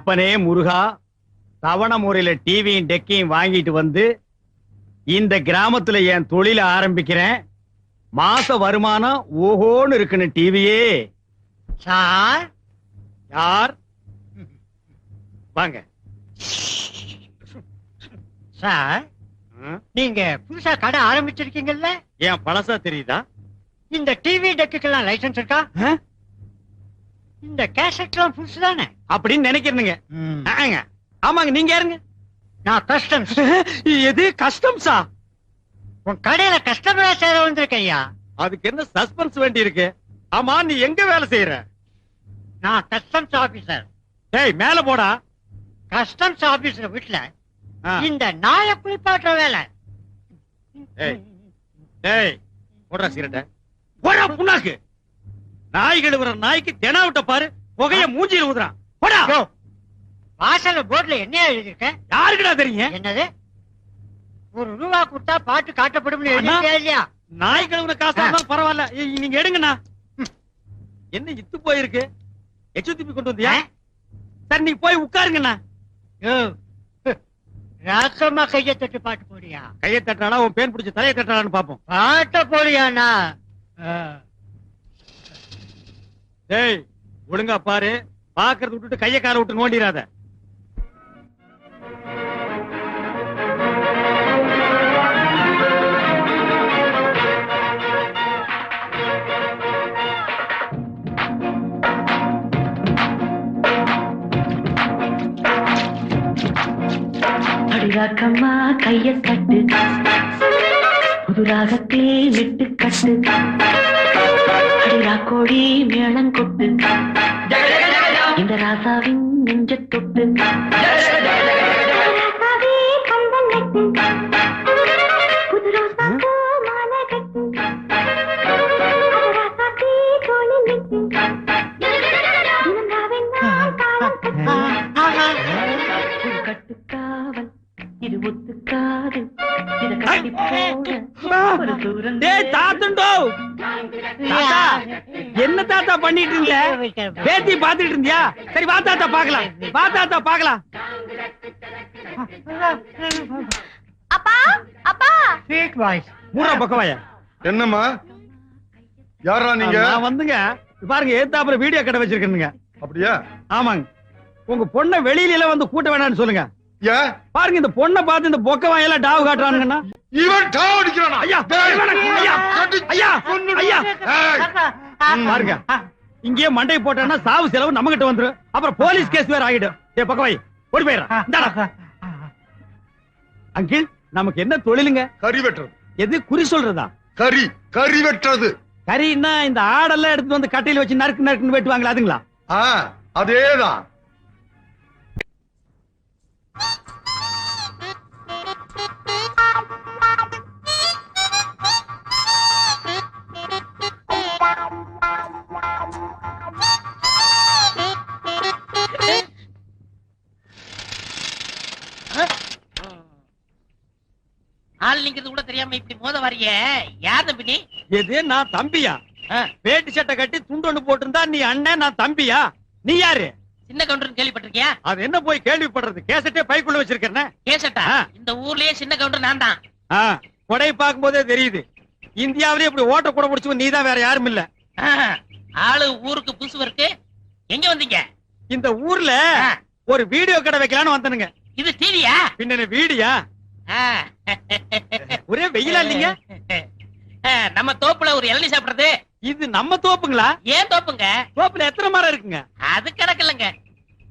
அப்பனே முருகா, தவணை முறையில டிவியும் டெக்கையும் வாங்கிட்டு வந்து இந்த கிராமத்துல என் தொழில ஆரம்பிக்கிறேன். மாச வருமானம் ஓஹோன்னு இருக்குன்னு டிவியே. சார் யார்? வாங்க. சார், நீங்க புதுசா கடை ஆரம்பிச்சிருக்கீங்கல்ல? ஏன் பழசா தெரியுதா? இந்த டிவி டெக்குக்கெல்லாம் லைசன்ஸ் இருக்கா? இந்த கேசட்லாம் புதுசு தானே அப்படின்னு நினைக்கிறீங்க? ஆமாங்க. நீங்க யாருங்க? நான் கஸ்டம்ஸ். எது கஸ்டம்ஸா? உன் கடையில கஸ்டமரா சேர வந்திருக்கேன் ஐயா. அதுக்கு என்ன சஸ்பென்ஸ் வேண்டி இருக்கு? ஆமா, நீ எங்க வேலை செய்யற? நான் கஸ்டம்ஸ் ஆபீசர். டேய் மேல போடா. கஸ்டம்ஸ் ஆபீசர் வீட்டுல இந்த நாயை குளிப்பாட்டுற வேலை. டேய் போடுறா சிகரெட்ட. போடா புண்ணாக்கு. நாய் கழுவுற நாய்க்கு தெனா விட்ட பாரு, புகைய மூஞ்சில ஊதுறான். போடா. வாசல்ல போர்டுல என்ன எழுதிருக்க? யாருக்குடா தெரியும்? என்னது? ₹1 கொடுத்தா பாட்டு காட்டப்படும் இல்லையா? நாய் கழுவுற காசு இருந்தாலும் பரவாயில்ல, நீங்க எடுங்கண்ணா. என்ன இத்து போயிருக்கு? எச்சு திருப்பி கொண்டு வந்தியா? சரி நீ போய் உட்காருங்கண்ணா. ராசமா கைய தட்டு பாட்டு போடியா? கையை தட்டானா உன் பேன் பிடிச்ச தலையை தட்டானான்னு பாப்போம். பாட்ட போடியாண்ணா. டேய் ஒழுங்கா பாரு, பாக்குறது விட்டுட்டு கைய கால விட்டு நோண்டிராத. அடிராக்கம்மா கைய தட்டு, புது ராகத்தே விட்டு கட்டு, அடிராக்கோடி மேளம் கொட்டு, இந்த ராசாவின் நெஞ்ச தொட்டு, புது ரோசா மாலை கட்டு, கட்டுக்காவல் இது ஒத்துக்காது. என்ன தாத்தா பண்ணிட்டு இருந்த? பேத்தி பாத்துட்டு இருந்தியா? சரி வா தாத்தா பாக்கலாம், வா தாத்தா பாக்கலாம். அப்பா அப்பா ஸ்வீட் வாய்ஸ். மூணா பக்கவாயா? என்னம்மா, யாரா நீங்க? நான் வந்துங்க பாருங்க, ஏத்தாப்புல வீடியோ கடை வச்சிருக்கேனுங்க. அப்படியா? ஆமாங்க. உங்க பொண்ணை வெளியில எல்லாம் வந்து கூட்ட வேணாம்னு சொல்லுங்க. பாருங்க இந்த பொண்ணை பார்த்து இந்த பொக்கவாய் எல்லாம் டாவு காட்டுறானுங்கன்னா. இவன் டாவ் அடிக்கிறானா? ஐயா ஐயா ஐயா ஐயா பாருங்க, இங்கேயே மண்டை போட்டான்னா சாவு செலவு நம்ம கிட்ட வந்துரும். அப்புறம் போலீஸ் கேஸ் வேற ஆகிடும். ஏ பக்கவாய் ஓடி போயிடுறான். அங்கிள் நமக்கு என்ன தொழிலுங்க? கறி வெட்டுறது. எது குறி சொல்றதா? கறி வெட்டுறது. கறின்னா இந்த ஆடெல்லாம் எடுத்து வந்து கட்டையில வச்சு நறுக்கு நறுக்குன்னு வெட்டுவாங்களா, அதுங்களா? அதேதான். ஆள் நீங்கிறது கூட தெரியாம இப்படி மோத வரைய யார் தம்பி நீ? எது நான் தம்பியா? வேட்டி சட்டை கட்டி துண்டு ஒண்ணு போட்டிருந்தா நீ அண்ணன், நான் தம்பியா? நீ யாரு? சின்ன கவுண்டர் கேள்விப்பட்டிருக்கியா? அது என்ன போய் கேள்விப்படுறது? கேசட்டே பைக்குள்ள வச்சிருக்கேன். கேசட்டா? இந்த ஊர்லயே சின்ன கவுண்டர் நான் தான். கொடை பார்க்கும் போதே தெரியுது. இந்தியாவிலே இப்படி ஓட்ட கூட முடிச்சு நீதான், வேற யாரும் இல்ல. ஆளு ஊருக்கு புதுசு இருக்கு. எங்க வந்தீங்க? இந்த ஊர்ல ஒரு வீடியோ கடை வைக்கலான்னு வந்தனுங்க. இது டிவியா? பின்ன வீடியா? ஒரே வெயிலா இல்லீங்க? நம்ம தோப்புல ஒரு இளநீ சாப்பிடுறது. இது நம்ம தோப்புங்களா? ஏன் தோப்புங்க? தோப்புல எத்தனை மரம் இருக்குங்க? அது கணக்கு இல்லங்க.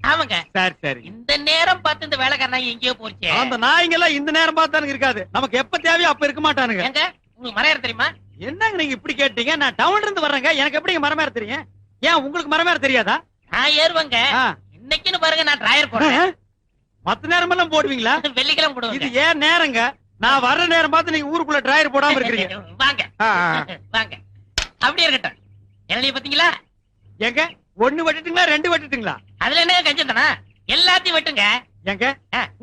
ஆமாங்க. சரி சரி. இந்த நேரம் பார்த்து இந்த வேலைக்காரன் எங்கேயோ போச்சு. அந்த நாய்ங்க எல்லாம் இந்த நேரம் பார்த்தானுங்க இருக்காது. நமக்கு எப்ப தேவையோ அப்ப இருக்க மாட்டானுங்க. எங்க உங்களுக்கு மரம் தெரியுமா? என்னங்க நீங்க இப்படி கேட்டீங்க? நான் டவுன்ல இருந்து வர்றேங்க, எனக்கு எப்படி மரம் ஏற தெரியும்? ஏன் உங்களுக்கு மரம் ஏற தெரியாதா? நான் ஏறுவேங்க. இன்னைக்குன்னு பாருங்க, நான் டிரைவர் போடுறேன். மத்த நேரம் எல்லாம் போடுவீங்களா? வெள்ளிக்கிழமை போடுவேன். இது ஏன் நேரங்க? நான் வர்ற நேரம் பார்த்து நீங்க ஊருக்குள்ள டிரைவர் போடாம இருக்கீங்க. வாங்க வாங்க. அப்படியே இருக்கட்டும். இளநீ பாத்தீங்களா? எங்க ஒண்ணு வெட்டுட்டுங்களா, ரெண்டு வெட்டுட்டுங்களா? அதுல என்ன கஞ்சம் தானே? எல்லாத்தையும் வெட்டுங்க. எங்க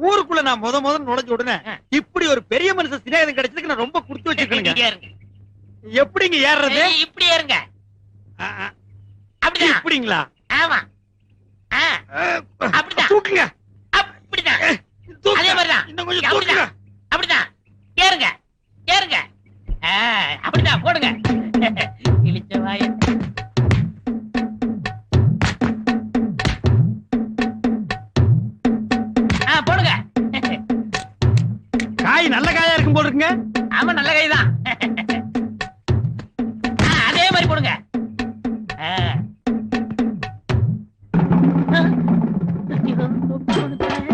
ஊருக்குள்ள நான் முத நுழைஞ்ச உடனே இப்படி ஒரு பெரிய மனுஷன் சிநேகிதம் கிடைச்சதுக்கு நான் ரொம்ப குடுத்து வச்சிருக்கேன். எப்படிங்க ஏறது? இப்படி ஏறுங்க. அப்படிதான். இப்படிங்களா? ஆமா. அப்படிதான் தூக்குங்க. அப்படிதான் தூக்குங்க. அதே மாதிரிதான் இன்னும் கொஞ்சம் தூக்குங்க. அப்படிதான் அப்படிதான் ஏறுங்க ஏறுங்க அப்படிதான் போடுங்க இழிச்ச வாய போடுங்க காய் நல்ல காயா இருக்கும் போல இருக்குங்க. ஆமா நல்ல கைதான் அதே மாதிரி போடுங்க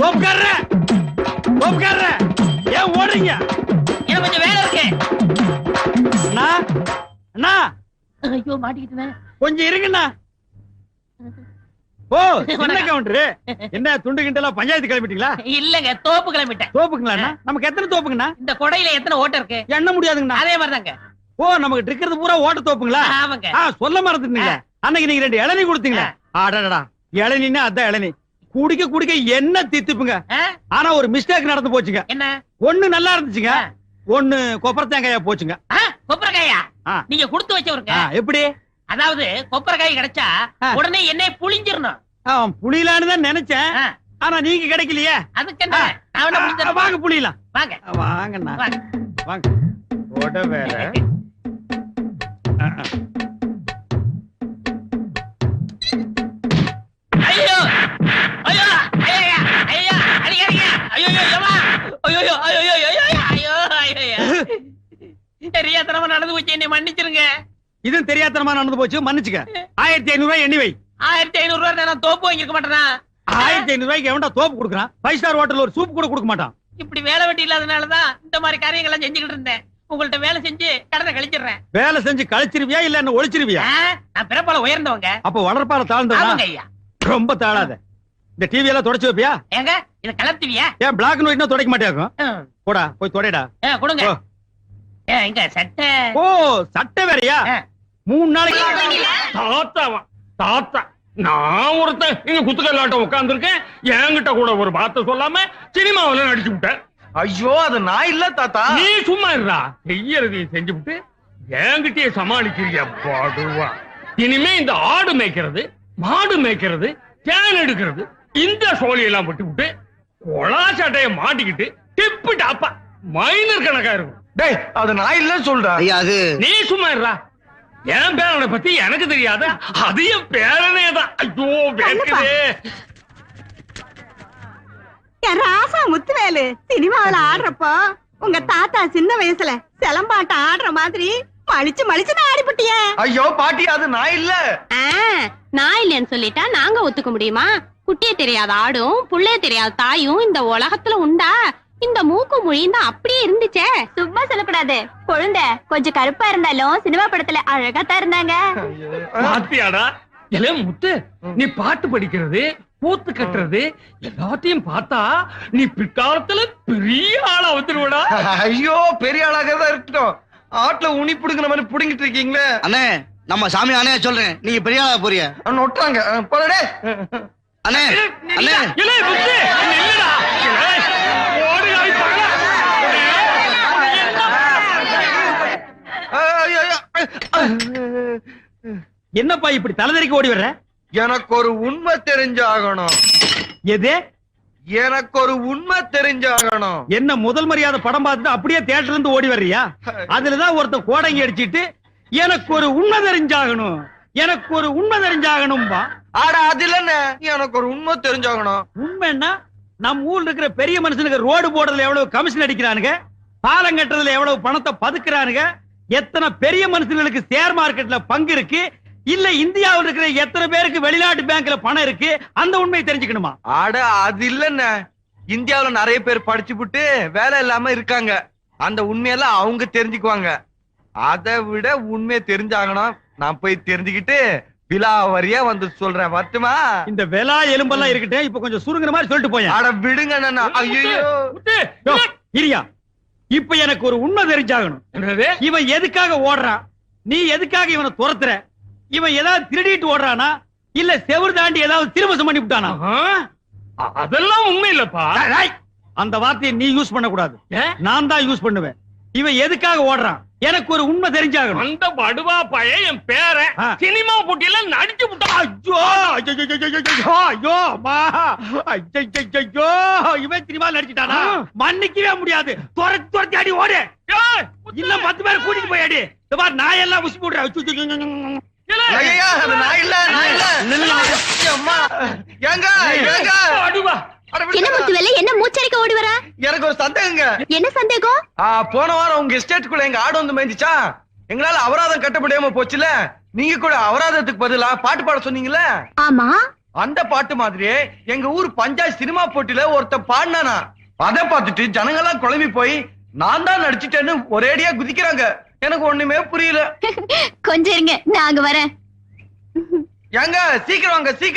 தோப்புக்காரர, தோப்புக்காரர, ஏன் ஓடுறீங்க? எனக்கு கொஞ்சம் வேலை இருக்கு அண்ணா, அண்ணா, ஐயோ மாட்டிக்கிட்டேன் கொஞ்சம் இருங்கண்ணா. ஓ, சின்ன கவுண்டரு. என்ன துண்டு கிண்டலாம் பஞ்சாயத்து கிளம்பிட்டீங்களா? இல்லங்க தோப்பு கிளம்பிட்டேன் தோப்புங்களா அண்ணா? நமக்கு எத்தனை தோப்புங்கண்ணா? இந்த கொடையில எத்தனை ஓட்டை இருக்கு எண்ண முடியாதுங்கண்ணா. அதே மாதிரிதாங்க ஓ, நமக்கு இருக்கிறது பூரா ஓட்ட தோப்புங்களா? ஆமாங்க சொல்ல மறந்துட்டீங்க. அன்னைக்கு நீங்க 2 இளநீ கொடுத்தீங்க. அடடா, இளநீன்னா அதான் இளநீ. குடிக்க குடிக்க என்ன தித்துப்புங்க. ஆனா ஒரு மிஸ்டேக் நடந்து போச்சுங்க. என்ன ஒண்ணு நல்லா இருந்துச்சுங்க, ஒண்ணு கொப்பரை தேங்காயா போச்சுங்க. கொப்பரைக்காயா ஆ. நீங்க கொடுத்து வச்சவருங்க எப்படி? அதாவது கொப்பரைக்காய் கிடைச்சா உடனே எண்ணெய் புளிஞ்சிரணும் புளியலான்னு தான் நினைச்சேன். ஆ. ஆனா நீங்க கிடைக்கலையே. அதுக்கு என்ன நான் வேணா புளிஞ்சிரேன். வாங்க புளியலாம். வாங்க வாங்கண்ணா, வாங்க. வாங்க. கொடை வேற. ஐயோ ஐயோ ஐயா ஐயா அடிக்காதீங்க ஐயோ ஏமா ஐயோ ஐயோ ஐயோ ஐயோ ஐயோ தெரியாதனமா நடந்து போச்சு என்னை மன்னிச்சிருங்க. இதுவும் தெரியாதனமா நடந்து போச்சு, மன்னிச்சுக்க. 1500 ரூபாய் எண்ணி வை. 1500 ரூபாய் நான் தோப்பு வாங்கிருக்க மாட்டேனா? 1500 ரூபாய்க்கு எவன்டா தோப்பு கொடுக்குறான்? 5 ஸ்டார் ஹோட்டல்ல ஒரு சூப் கூட கொடுக்க மாட்டான். இப்படி வேலை வெட்டி இல்லாதனாலதான் இந்த மாதிரி காரியங்கள்லாம் செஞ்சுக்கிட்டு இருந்தேன். உங்கள்ட்ட வேலை செஞ்சு கடனை கழிச்சிடுறேன். வேலை செஞ்சு கழிச்சிருவியா இல்ல என்ன ஒழிச்சிருவியா? நான் பிறப்பால உயர்ந்தவங்க. அப்ப வளர்ப்பால தாழ்ந்தவனா? ஆமாங்க ஐயா. ரொம்ப தாழாத. இந்த டிவி எல்லாம் தொடச்சு வைப்பியா? ஏங்க இத கலத்துவியா? ஏன் பிளாக் அண்ட் ஒயிட்னா துடைக்க மாட்டேங்கும்? போடா போய் தொடைடா. கொடுங்க. ஓ. இங்க சட்டை. ஓ, சட்டை வேறயா? 3 நாளைக்கு தாத்தாவா தாத்தா நான் ஒருத்தன் இங்க குத்துக்கல்லாட்டம் உட்கார்ந்து இருக்கேன். என்கிட்ட கூட ஒரு வார்த்தை சொல்லாம சினிமாவில நடிச்சு விட்டேன். ஐயோ, அது நான் இல்ல தாத்தா. நீ சும்மா இருடா. செய்யறதையும் செஞ்சு விட்டு என்கிட்டயே சமாளிக்கிறியா பாடுவா. இனிமே இந்த ஆடு மேய்க்கிறது, மாடு மேய்க்கிறது, தேன் எடுக்கிறது, இந்த சோழியெல்லாம் விட்டு விட்டு கொலா சட்டைய மாட்டிக்கிட்டு டிப்பு டாப்பா மைனர் கணக்கா இருக்கும். டேய், அது நான் இல்ல சொல்றா. ஐயா அது நீ சும்மா இருடா. என் பேரனை பத்தி எனக்கு தெரியாத, அது என் பேரனே தான். ஐயோ வேக்குதே. ராசா முத்துவேலு சினிமாவில ஆடுறப்போ உங்க தாத்தா சின்ன வயசுல சிலம்பாட்டம் ஆடுற மாதிரி மலிச்சு மலிச்சு ஆடிப்பட்டிய. ஐயோ பாட்டி, அது நான் இல்ல. நான் இல்லைன்னு சொல்லிட்டா நாங்க ஒத்துக்க முடியுமா? குட்டிய தெரியாத ஆடும் புள்ளைய தெரியாத தாயும் இந்த உலகத்துல உண்டா? இந்த மூக்கு மொழியும் தான் அப்படியே இருந்துச்சே. சும்மா சொல்லக்கூடாது. குழந்தை கொஞ்சம் கருப்பா இருந்தாலும் சினிமா படத்துல அழகா தான் இருந்தாங்க. பாத்தியாடா இல்ல முத்து, நீ பாட்டு படிக்கிறது, கூத்து கட்டுறது எல்லாத்தையும் பார்த்தா நீ பிற்காலத்துல பெரிய ஆளா வந்துருவடா. ஐயோ, பெரிய ஆளாக தான் இருக்கட்டும். ஆட்டுல உனி புடுங்கிற மாதிரி புடுங்கிட்டு இருக்கீங்களே. அண்ணே, நம்ம சாமி அண்ணே சொல்றேன், நீங்க பெரிய ஆளா போறிய. நொட்டாங்க போடே. அண்ணே அண்ணே இல்ல முத்து, நில்லுடா. இல்ல, ஓடி ஆடி பாருடா. என்னப்பா இப்படி தலைதறிக்க ஓடி வர்ற? எனக்கு ஒரு உண்மை தெரிஞ்சாகணும். எது? எனக்கு ஒரு உண்மை தெரிஞ்சாகணும். என்ன முதல் மரியாதை படம் பார்த்துட்டு அப்படியே தியேட்டர்ல இருந்து ஓடி வர்றியா? அதுலதான் ஒருத்தன் கோடங்கி அடிச்சிட்டு எனக்கு ஒரு உண்மை தெரிஞ்சாகணும், எனக்கு ஒரு உண்மை தெரிஞ்சாகணும்பா. ஆடா, அது இல்லன்னு எனக்கு ஒரு உண்மை தெரிஞ்சாகணும். உண்மைன்னா நம்ம ஊர்ல இருக்கிற பெரிய மனுஷனுக்கு ரோடு போடுறதுல எவ்வளவு கமிஷன் அடிக்கிறானுங்க, பாலம் கட்டுறதுல எவ்வளவு பணத்தை பதுக்குறானுங்க, எத்தனை பெரிய மனுஷங்களுக்கு ஷேர் மார்க்கெட்ல பங்கு இருக்கு, இல்ல இந்தியாவில் இருக்கிற எத்தனை பேருக்கு வெளிநாட்டு பேங்க்ல பணம் இருக்கு, அந்த உண்மையை தெரிஞ்சுக்கணுமா? ஆட, அது இல்லன்னு இந்தியாவுல நிறைய பேர் படிச்சு விட்டு வேலை இல்லாம இருக்காங்க. அந்த உண்மையெல்லாம் அவங்க தெரிஞ்சுக்குவாங்க. அதை விட உண்மையை தெரிஞ்சாகணும். நான் போய் தெரிஞ்சுக்கிட்டு விலாவரியா வந்து சொல்றேன். வரட்டுமா? இந்த வெலா எலும்பெல்லாம் இருக்கட்டும், இப்ப கொஞ்சம் சுருங்குற மாதிரி சொல்லிட்டு போய். ஆட விடுங்க அண்ணா. ஐயோ முத்து, இரியா, இப்ப எனக்கு ஒரு உண்மை தெரிஞ்சாகணும். என்னது? இவன் எதுக்காக ஓடுறான்? நீ எதுக்காக இவனை துரத்துற? இவன் ஏதாவது திருடிட்டு ஓடுறானா, இல்ல செவுறு தாண்டி ஏதாவது திருமசம் பண்ணி விட்டானா? அதெல்லாம் உண்மை இல்லப்பா. அந்த வார்த்தையை நீ யூஸ் பண்ண கூடாது, நான் தான் யூஸ் பண்ணுவேன். இவன் எதுக்காக ஓடுறான்? எனக்கு ஒரு உண்மை தெரிஞ்சாகணும். அந்த படுவா பையன் என் பேரன் ஆ. சினிமா போட்டியில நடிச்சு விட்டான். ஐயோ ஐயோ ஐயோ அம்மா ஐயோ இவன் சினிமா நடிச்சிட்டானா? மன்னிக்கவே முடியாது. துரத்தி அடி ஓடு. ஏய், இன்னும் 10 பேர் கூட்டிட்டு போய் அடி. இந்த மாதிரி நான் எல்லாம் உசி போடுறேன். இல்ல. ஐயா அது நான் இல்ல அம்மா ஏங்க ஏங்க படுவா. அட என்ன விடுங்க. முத்து வேலை? என்ன மூச்சரிக்க ஓடி வர? எனக்கு ஒரு சந்தேகங்க. என்ன சந்தேகம்? போன வாரம் உங்க எஸ்டேட்டுக்குள்ள எங்க ஆடு வந்து மேய்ஞ்சிச்சா? எங்களால அபராதம் கட்ட முடியாம போச்சுல. நீங்க கூட அபராதத்துக்கு பதிலா பாட்டு பாட சொன்னீங்கல்ல, ஆமா, அந்த பாட்டு மாதிரியே எங்க ஊர் பஞ்சாயத்து சினிமா போட்டியில ஒருத்தன் பாடினானா. அதை பார்த்துட்டு ஜனங்கெல்லாம் குழம்பி போய் நான் தான் நடிச்சிட்டேன்னு ஒரேடியா குதிக்கிறாங்க. எனக்கு ஒண்ணுமே புரியல. கொஞ்சம் இருங்க, நான் அங்க வரேன். ஏங்க சீக்கிரம்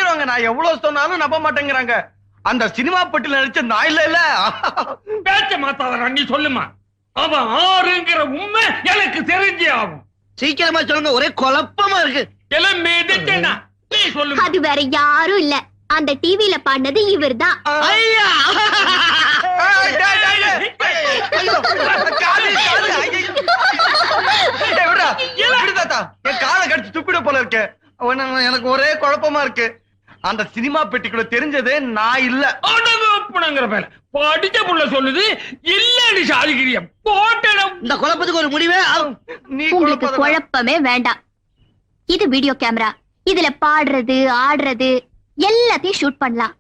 வாங்க. நான் எவ்வளவு சொன்னாலும் நம்ப மாட்டேங்கிறாங்க. அந்த சினிமா போட்டியில நடிச்ச நான் இல்ல. பேச்ச மாத்தாத நீ சொல்லுமா. அவன் ஆறுங்கிற உண்மை எனக்கு தெரிஞ்சே ஆகும். சீக்கிரமா சொல்லுங்க, ஒரே குழப்பமா இருக்கு. எல்லாம் மிதிச்சேனா நீ சொல்லுமா. அது வேற யாரும் இல்ல, அந்த டிவில பாடினது இவர்தான். ஐயா ஏய், டேய், டேய், டேய். ஐயோ, காலு, ஐயோ. ஏய், விடுடா. விடு தாத்தா. என் காலை கடிச்சு துப்பிட போல இருக்கு. எனக்கு ஒரே குழப்பமா இருக்கு. அந்த சினிமா பெட்டிக்குள்ள தெரிஞ்சது நான் இல்ல. அடங்குற பேர படிச்ச புள்ள சொல்லுது இல்லன்னு சாதிக்கிறிய போட்டடம். இந்த குழப்பத்துக்கு ஒரு முடிவே நீ உங்களுக்கு குழப்பம் குழப்பமே வேண்டாம். இது வீடியோ கேமரா. இதுல பாடுறது ஆடுறது எல்லாத்தையும் ஷூட் பண்ணலாம்.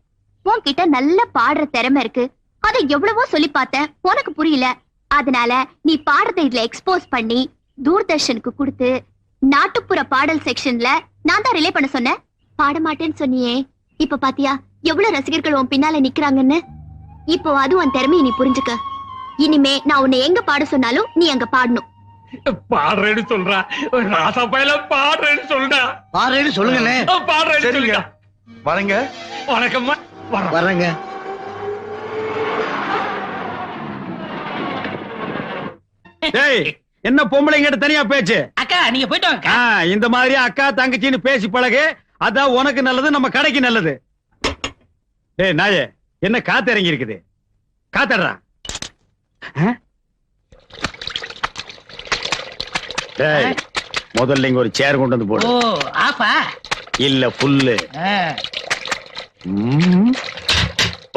உன்கிட்ட நல்ல பாடுற திறமை இருக்கு. அதை எவ்வளவோ சொல்லி பார்த்தேன், உனக்கு புரியல. அதனால நீ பாடுறதை இதுல எக்ஸ்போஸ் பண்ணி தூர்தர்ஷனுக்கு கொடுத்து நாட்டுப்புற பாடல் செக்ஷன்ல நான் தான் ரிலே பண்ண சொன்னேன். பாட மாட்டேன்னு சொன்னியே, இப்ப பாத்தியா எவ்வளவு ரசிகர்கள் உன் பின்னால நிக்கிறாங்கன்னு. இப்போ அது உன் திறமையை நீ புரிஞ்சுக்க. இனிமே நான் உன்னை எங்க பாட சொன்னாலும் நீ அங்க பாடணும். பாடுறேன்னு சொல்றா. ராசா பையல பாடுறேன்னு சொல்றா. பாருன்னு சொல்லுங்கண்ணே. பாடுறேன்னு சரிங்க. சொல்லுங்க. வரேங்க. வணக்கம்மா. வர்றேங்க. டேய், என்ன பொம்பளைங்கிட்ட தனியா பேச்சு? அக்கா நீங்க போயிட்டு வாங்க. இந்த மாதிரி அக்கா தங்கச்சின்னு பேசி பழகு. அதான் உனக்கு நல்லது, நம்ம கடைக்கு நல்லது. டேய் நாயே, என்ன காத்து இறங்கி இருக்குது? காத்தடுறா. டேய், முதல்ல இங்க ஒரு சேர் கொண்டு வந்து ஓ போடு. ஆஃபா? இல்ல புல்லு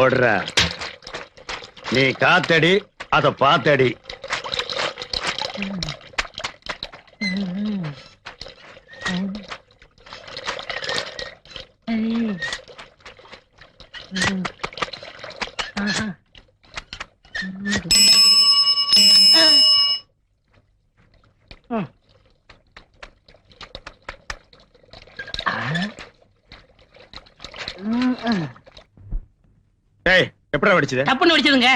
போடுற. நீ காத்தடி, அத பாத்தடி. டேய், எப்படா வெடிச்சது? தப்புன்னு வெடிச்சதுங்க.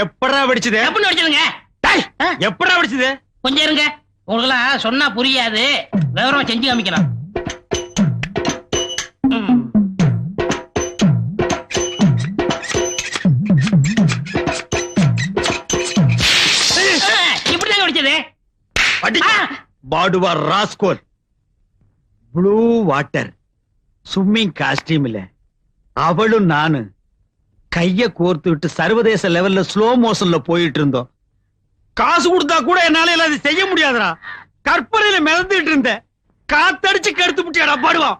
எப்படா வெடிச்சது? தப்புன்னு வெடிச்சதுங்க. டேய், எப்படா வெடிச்சது? கொஞ்சம் இருங்க, உங்களுக்கெல்லாம் சொன்னா புரியாது, விவரம் செஞ்சு காமிக்கலாம். இப்படிதான் வெடிச்சது. பாடுவா rascal. Blue water swimming costume இல்ல, அவளும் நானு கைய கோர்த்து விட்டு சர்வதேச லெவல்ல ஸ்லோ மோஷன்ல போயிட்டு இருந்தோம். காசு கொடுத்தா கூட என்னால அதை செய்ய முடியாதுடா. கற்பனையில மிதந்துட்டு இருந்தேன். காத்தடிச்சு கெடுத்து முட்டியாடா பாடுவா.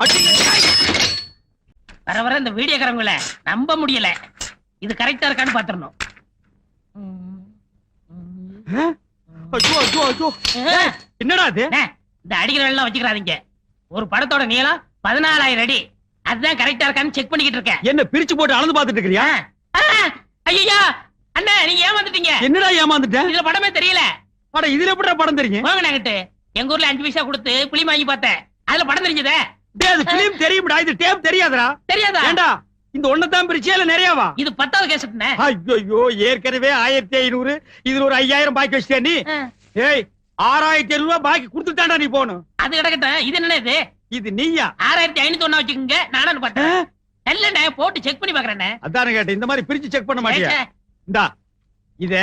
வர வர இந்த வீடியோக்காரங்கள நம்ப முடியல. இது கரெக்டா இருக்கான்னு பாத்துறணும். என்னடா இது? இந்த அடிக்கிற எல்லாம் வச்சுக்கிறாதீங்க. ஒரு படத்தோட நீளம் 14,000 அடி. அதுதான் கரெக்டா இருக்கான்னு செக் பண்ணிக்கிட்டு இருக்கேன். என்ன பிரிச்சு போட்டு அளந்து பாத்துட்டு இருக்கிறியா? ஐயா அண்ணா, நீங்க ஏமாந்துட்டீங்க. என்னடா ஏமாந்துட்டேன்? இதுல படமே தெரியல. பட இதுல எப்படிடா படம் தெரியும்? வாங்க நாங்கிட்டு எங்க ஊர்ல 5 பைசா கொடுத்து புளி வாங்கி பார்த்தேன். அதுல படம் தெரிஞ்சதே. டேய், அது பிலிம் தெரியும்டா, இது டேப் தெரியாதுடா. தெரியாதா? ஏண்டா இந்த ஒண்ணதான் பிரிச்சியா இல்ல நிறையவா? இது 10வது கேசட்னே. ஐயோ, ஏற்கனவே 1500, இதுல ஒரு 5000 பாக்கி வச்சிட்டியா நீ? ஏய், 6700 ரூபாய் பாக்கி கொடுத்துட்டான்டா நீ போணும். அது கிடக்கட்டும். இது என்ன இது? இது நீயா? 6501 வச்சுக்கோங்க. நானும் பார்த்தேன். இல்லண்ணே, போட்டு செக் பண்ணி பாக்குறேன்னே. அதானே கேட்டேன். இந்த மாதிரி பிரிச்சு செக் பண்ண மாட்டியா? இந்தா இத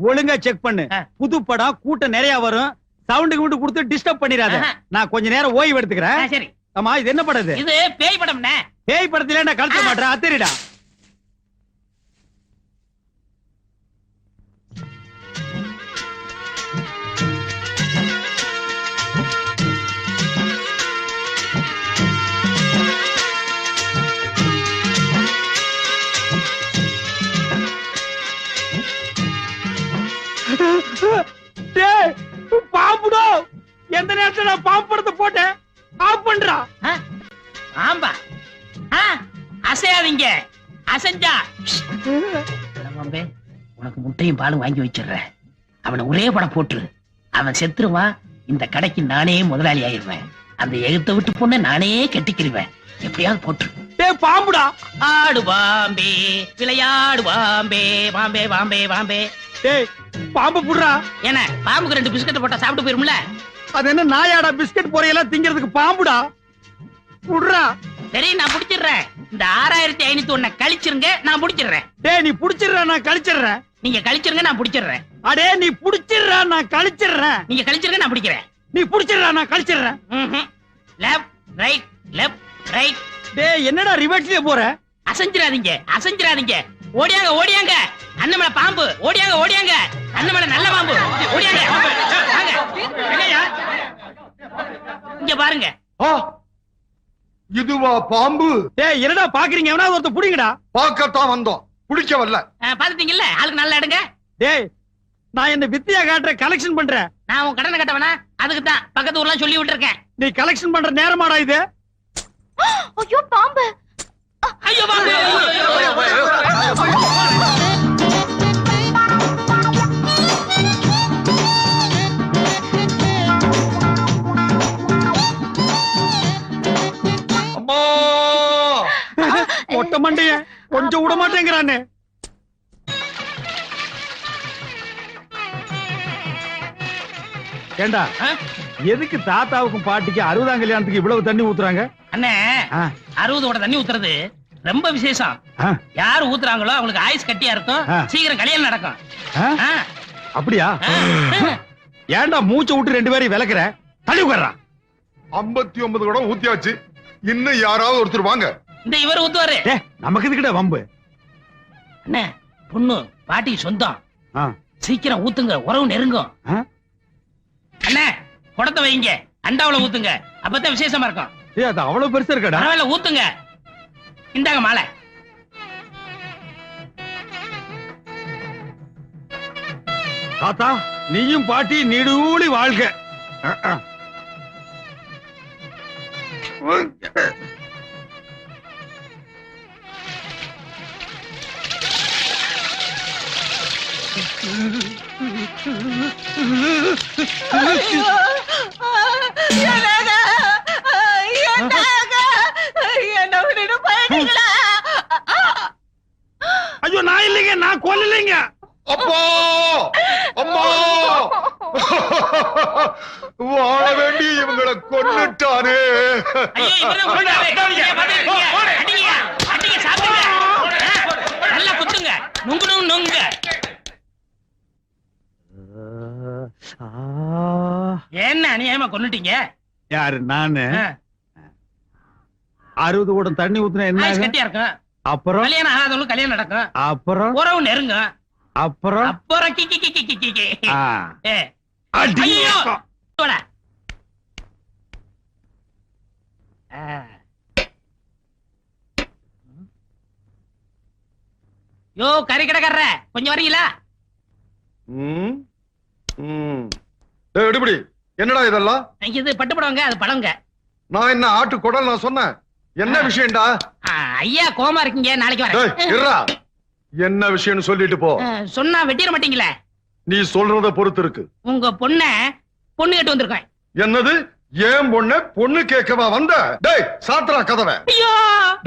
ஒழுங்கா செக் பண்ணு. புது படம் கூட்டம் நிறைய வரும். சவுண்டுக்கு மட்டும் கொடுத்து டிஸ்டர்ப் பண்ணிராத. நான் கொஞ்ச நேரம் ஓய்வு எடுத்துக்கிறேன். சரி. ஆமா, இது என்ன படம்? இது பேய் படம்னே. பேய் படத்துல நான் கலக்க மாட்டேன். அத்தரிடா. டேய் பாம்புடா, எந்த நேரத்துல நான் பாம்பு படத்தை போட்டேன் ஆஃப் பண்றா. ஆம்பா அசையாதீங்க, அசைஞ்சா பாம்பே உனக்கு முட்டையும் பாலும் வாங்கி வச்சிடுறேன். அவனை ஒரே படம் போட்டுரு, அவன் செத்துருவான். இந்த கடைக்கு நானே முதலாளி ஆயிருவேன். அந்த எழுத்த விட்டு பொண்ணை நானே கெட்டிக்கிருவேன். எப்படியாவது போட்டுரு. டேய் பாம்புடா. ஆடு பாம்பே விளையாடு பாம்பே, பாம்பே பாம்பே பாம்பே. டேய் பாம்பு புடுறா. என்ன பாம்புக்கு 2 பிஸ்கட் போட்டா சாப்பிட்டு போயிரும்ல? அது என்ன நாயாடா பிஸ்கட் பொரியெல்லாம் திங்கிறதுக்கு பாம்புடா. புடுறா. சரி நான் புடிச்சிடுறேன். இந்த 6501 கழிச்சிருங்க, நான் புடிச்சிடுறேன். டேய் நீ புடிச்சிடுறா, நான் கழிச்சிடுறேன். நீங்க கழிச்சிருங்க, நான் புடிச்சிடுறேன். அடே நீ புடிச்சிடுறா, நான் கழிச்சிடுறேன். நீங்க கழிச்சிருங்க, நான் பிடிக்கிறேன். நீ புடிச்சிடுறா, நான் கழிச்சிடுறேன். Left right left right. டேய் என்னடா ரிவர்ஸ்லயே போற? அசைஞ்சிராதீங்க, அசைஞ்சிராதீங்க. ஓடியாங்க ஓடியாங்க, அண்ணமலை பாம்பு. ஓடியாங்க ஓடியாங்க, அண்ணமலை நல்ல பாம்பு. ஓடியாங்க வாங்க. எங்கய்யா? இங்க பாருங்க. இதுவா பாம்பு? டேய் என்னடா பாக்குறீங்க? எவனாவது ஒருத்த புடிங்கடா. பார்க்கத்தான் வந்தோம், பிடிக்க வரல. பாத்துட்டீங்கல்ல, ஆளுக்கு நல்லா எடுங்க. டேய் நான் என்ன வித்தியா காட்டுற கலெக்ஷன் பண்றேன். நான் உன் கடனை கட்டவனா? அதுக்கு தான் பக்கத்து ஊர்லாம் சொல்லி விட்டுருக்கேன். நீ கலெக்ஷன் பண்ற நேரமாடா இது? ஐயோ பாம்பு. ஐயோ பாம்பு. அம்மா ஒட்ட மண்டைய கொஞ்சம் விட மாட்டேங்கிறானே. ஏண்டா எதுக்கு தாத்தாவுக்கும் பாட்டிக்கு 60ஆம் கல்யாணத்துக்கு இவ்வளவு தண்ணி ஊத்துறாங்க? அண்ணே ஆ. 60 ஓட தண்ணி ஊத்துறது ரொம்ப விசேஷம். ஆ, யாரு ஊத்துறாங்களோ அவங்களுக்கு ஆயுஸ் கட்டியா இருக்கும், ஆ. சீக்கிரம் கல்யாணம் நடக்கும். ஆ? ஆ. அப்படியா? ஆ. ஏன்டா மூச்சை விட்டு 2 பேரையும் விளக்குற? தள்ளி உட்கார்றான். 59 குடம் ஊத்தியாச்சு, இன்னும் யாராவது ஒருத்தர் வாங்க. இந்த இவர் ஊத்துவாரு. டே நமக்கு எதுக்குடா வம்பு? அண்ணே பொண்ணு பாட்டி சொந்தம், ஆ, சீக்கிரம் ஊத்துங்க, உறவு நெருங்கும். ஆ? அண்ணே குடத்தை வைங்க, அண்டாவுல ஊத்துங்க, அப்பதான் விசேஷமா இருக்கும். ஏய் அது அவ்வளவு பெருசா இருக்கடா. பரவாயில்ல ஊத்துங்க. இந்தாங்க மாலை. தாத்தா நீயும் பாட்டி நீடூழி வாழ்க. ஐயோ நான் இல்லைங்க, நான் கொல்லலைங்க. அப்பா அம்மா வாழ வேண்டி இவங்களை கொன்னுட்டானே. ஐயோ, இவர்தான் கொண்டாரு. அடிங்க, அடிங்க, சாப்பிடுங்க. நல்லா குத்துங்க, நுங்குணும் நுங்க. என்ன அநியாயமா கொன்னுட்டீங்க? யாரு? நானு 60 குடம் தண்ணி ஊத்துனா என்ன ஆயுஸ் ஆகும்? கட்டியா இருக்கும். அப்புறம் கல்யாணம் ஆகாதவங்களுக்கு கல்யாணம் நடக்கும், அப்புறம் உறவு நெருங்கும். அப்புறம் அப்புறம் கி கி கி கி கி கி. ஆ. ஏ, அடி. ஐயோ. போடா. யோ கறி கடைக்காரர கொஞ்சம் வரீங்களா? ம், ம். டேய், எடுபடி என்னடா இதெல்லாம்? இது பட்டுப்படவங்க, அது பழங்க. நான் என்ன ஆட்டு குடல் நான் சொன்னேன்? என்ன விஷயம்டா? ஐயா கோமா இருக்கீங்க, நாளைக்கு டேய், வரேன். இருடா. என்ன விஷயம்னு சொல்லிட்டு போ. சொன்னா வெட்டிட மாட்டீங்களே? நீ சொல்றத பொறுத்து இருக்கு. உங்க பொண்ணு கேட்டு வந்திருக்கேன். என்னது? ஏன் பொண்ணு கேட்கவா வந்த? டேய் சாத்திரா கதவை. ஐயோ,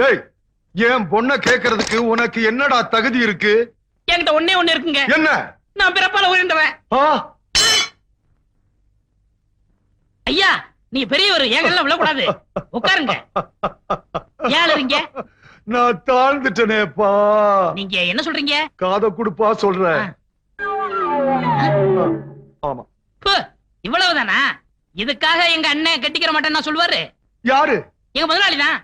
டேய் ஏன் பொண்ண கேக்குறதுக்கு உனக்கு என்னடா தகுதி இருக்கு? என்கிட்ட ஒண்ணே இருக்குங்க. என்ன? நான் பிறப்பால உயர்ந்தவன். ஆ? ஐயா நீ பெரியவர், ஏங்கெல்லாம் விழக்கூடாது. உட்காருங்க. ஏன் இருங்க? நான் தாழ்ந்துட்டனேப்பா. நீங்க என்ன சொல்றீங்க? காத குடுப்பா சொல்றேன். ஆமா. பு, இவ்வளவுதானா? இதுக்காக எங்க அண்ணன் கட்டிக்கிற மாட்டேன்னு சொல்லுவாரு. யாரு? எங்க முதலாளிதான்.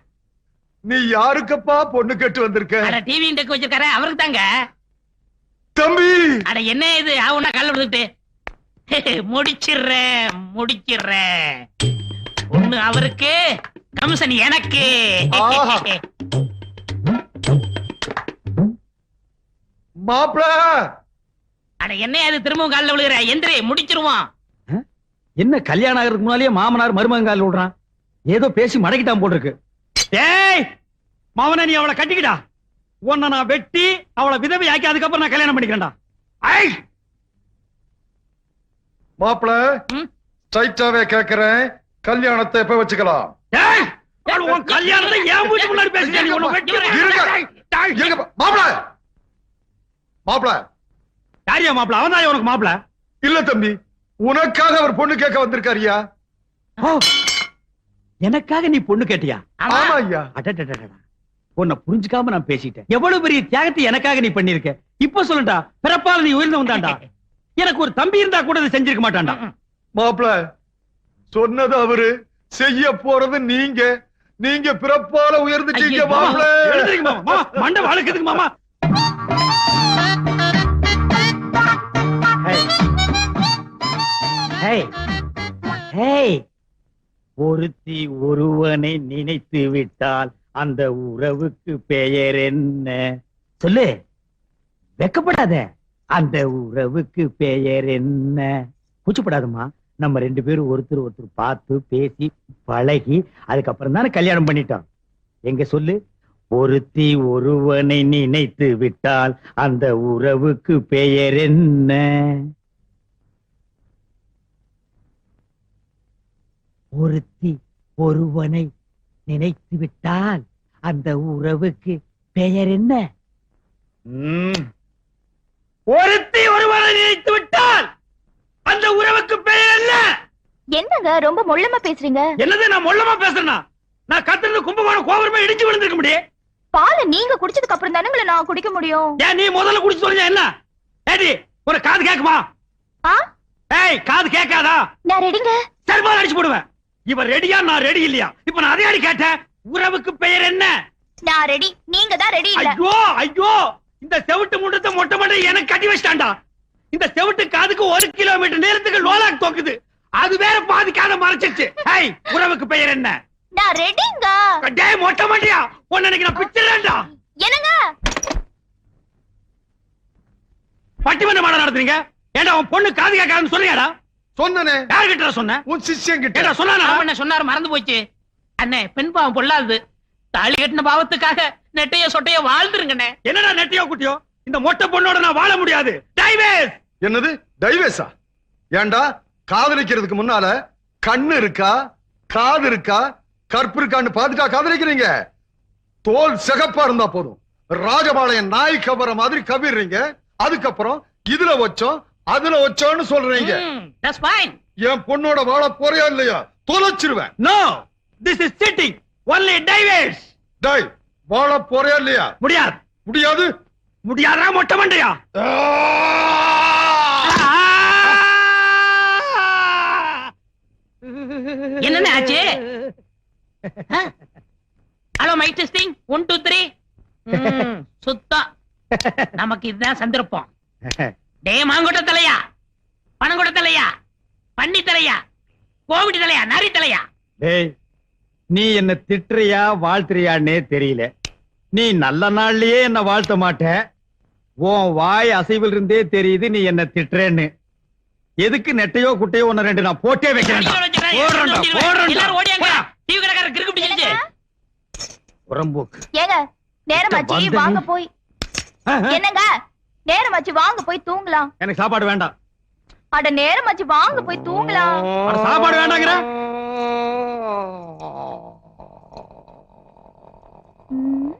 நீ யாருக்கப்பா பொண்ணு கேட்டு வந்திருக்க? அட டிவி டெக் வச்சிருக்காரு, அவருக்கு தாங்க. தம்பி அட என்ன இது ஆவுனா கால விடுத்துட்டு முடிச்சிடுறேன். ஒண்ணு அவருக்கு, கமிஷன் எனக்கு. ஆஹா. மாப்பிள அட என்ன அது திரும்பவும் காலில் விழுகிற எந்திரி முடிச்சிருவான். என்ன கல்யாணம் ஆகிறதுக்கு முன்னாலேயே மாமனார் மருமகன் விடுறான். ஏதோ பேசி மடக்கிட்டான் போல் இருக்கு. டேய் மாமனா, நீ அவளை கட்டிக்கிடா. உன்னை நான் வெட்டி அவளை விதவை ஆக்கி அதுக்கப்புறம் நான் கல்யாணம் பண்ணிக்கிறேன்டா. ஐ மாப்பிள ஸ்ட்ரைட்டாவே கேக்குறேன், கல்யாணத்தை எப்ப வச்சுக்கலாம்? டேய், உன் கல்யாணத்தை ஏன் மூச்சு முன்னாடி பேசுறீங்க? நீ உன்னை வெட்டி- இருங்க மாப்பிள. மாப்பிள யாரியா மாப்பிள? அவன் தான் உனக்கு மாப்பிள? இல்ல தம்பி, உனக்காக அவர் பொண்ணு கேட்க வந்திருக்காருயா. எனக்காக நீ பொண்ணு கேட்டியா? ஆமா ஐயா. அடடடடடா, உன்னை புரிஞ்சுக்காம நான் பேசிட்டேன். எவ்வளவு பெரிய தியாகத்தை எனக்காக நீ பண்ணிருக்க. இப்ப சொல்லுடா, பிறப்பால நீ உயர்ந்தவன் தான்டா. எனக்கு ஒரு தம்பி இருந்தா கூட இதை செஞ்சிருக்க மாட்டான்டா. மாப்பிள சொன்னது அவரு, செய்ய போறது நீங்க. நீங்க பிறப்பால உயர்ந்துட்டீங்க மாப்பிள. எழுந்திருங்க மாமா. மாமா, மண்டை வளர்க்குதுங்க மாமா. ஹேய், ஹேய், ஒருத்தி ஒருவனை நினைத்து விட்டால் அந்த உறவுக்கு பெயர் என்ன? சொல்லு, வெக்கப்படாத. அந்த உறவுக்கு பெயர் என்ன? கூச்சப்படாதம்மா. நம்ம 2 பேரும் ஒருத்தர் ஒருத்தர் பார்த்து பேசி பழகி அதுக்கப்புறம் தானே கல்யாணம் பண்ணிட்டோம். எங்க சொல்லு, ஒருத்தி ஒருவனை நினைத்து விட்டால் அந்த உறவுக்கு பெயர் என்ன? ஒருத்தி ஒருவனை நினைத்து விட்டால் அந்த உறவுக்கு பெயர் என்ன? ஒருத்தி ஒருவனை நினைத்து விட்டால் அந்த உறவுக்கு பெயர் என்ன? என்னங்க ரொம்ப மொள்ளமா பேசுறீங்க? என்னது நான் மொள்ளமா பேசுறேனா? நான் கத்துறது கும்பகோணம் கோபுரமா இடிச்சு விழுந்திருக்க முடியும். பாலை நீங்க குடிச்சதுக்கு அப்புறம் தானுங்களே நான் குடிக்க முடியும். ஏன் நீ முதல்ல குடிச்சு சொல்லுங்க என்ன? ஏடி ஒரு காது கேக்குமா? ஏய், காது கேட்காதா? நான் ரெடிங்க. செருப்பால அடிச்சு போடுவேன். இவன் ரெடியா, நான் ரெடி இல்லையா? இப்ப நான் அதே அடி கேட்டேன். உறவுக்கு பெயர் என்ன? நான் ரெடி, நீங்க தான் ரெடி இல்ல. ஐயோ ஐயோ, இந்த செவிட்டு முண்டத்தை மொட்டை மொட்டை எனக்கு கட்டி வச்சிட்டான்டா. இந்த செவிட்டு காதுக்கு 1 கிலோமீட்டர் நேரத்துக்கு லோலாக் தோக்குது. அது வேற பாதி காதை மறைச்சிருச்சு. ஏய், உறவுக்கு பெயர் என்ன? நான் ரெடிங்க. டேய் மொட்டை மண்டையா, உன்னை இன்னைக்கு நான் பிச்சிரேன்டா. என்னங்க பட்டிமன்ற மாட நடத்துறீங்க? ஏண்டா உன் பொண்ணு காது கேட்காதுன்னு சொல்லியாடா? சொன்னனே. யார்கிட்ட சொன்ன? உன் சிஷ்யன் கிட்ட. ஏடா சொன்னானா? என்ன சொன்னாரு மறந்து போச்சு. அண்ணே, பெண் பாவம் பொல்லாது. தாலி கட்டின பாவத்துக்காக நெட்டைய சொட்டைய வாழ்ந்துருங்கண்ணே. என்னடா நெட்டியோ குட்டியோ, இந்த மொட்டை பொண்ணோட நான் வாழ முடியாது. டைவேஸ். என்னது டைவேஸா? ஏண்டா காதலிக்கிறதுக்கு முன்னால கண்ணு இருக்கா, காது இருக்கா, கற்பு இருக்கான்னு பாத்துட்டா காதலிக்கிறீங்க? தோல் சிகப்பா இருந்தா போதும், ராஜபாளையம் நாய் கவர மாதிரி கவிடுறீங்க. அதுக்கப்புறம் இதுல வச்சோம் அதுல வச்சோன்னு சொல்றீங்க. That's fine. என் பொண்ணோட வாழ போறியா இல்லையா? தொலைச்சிருவேன். No, this is cheating. Only divorce. டேய், வாழ போறியா இல்லையா? முடியாது. முடியாது. முடியாதா மொட்டை மண்டையா? என்னண்ணே ஆச்சு? Hello mike testing 1 2 3. சுத்தம். நமக்கு இதுதான் சந்தர்ப்பம். டே மாங்கொட்ட தலையா, பணங்கொட்ட தலையா, பன்னி தலையா, கோவிட் தலையா, நரி தலையா? டேய், நீ என்ன திட்டுறியா வாழ்த்துறியான்னே தெரியல. நீ நல்ல நாள்லயே என்ன வாழ்த்த மாட்ட. உன் வாய் அசைவில் இருந்தே தெரியுது நீ என்ன திட்டுறேன்னு. எதுக்கு நெட்டையோ குட்டையோ ஒன்னு 2 நான் போட்டே வைக்கிறேன். எல்லாரும் ஓடியாங்க. டிவி கடைக்காரர் கிறுக்கு பிடிச்சிருச்சு. உரம்போக்கு. ஏங்க நேரமாச்சு வாங்க போய். என்னங்க நேரமாச்சு வாங்க போய் தூங்கலாம். எனக்கு சாப்பாடு வேண்டாம். அட நேரமாச்சு வாங்க போய் தூங்கலாம். அட சாப்பாடு வேண்டாங்கற. ம்.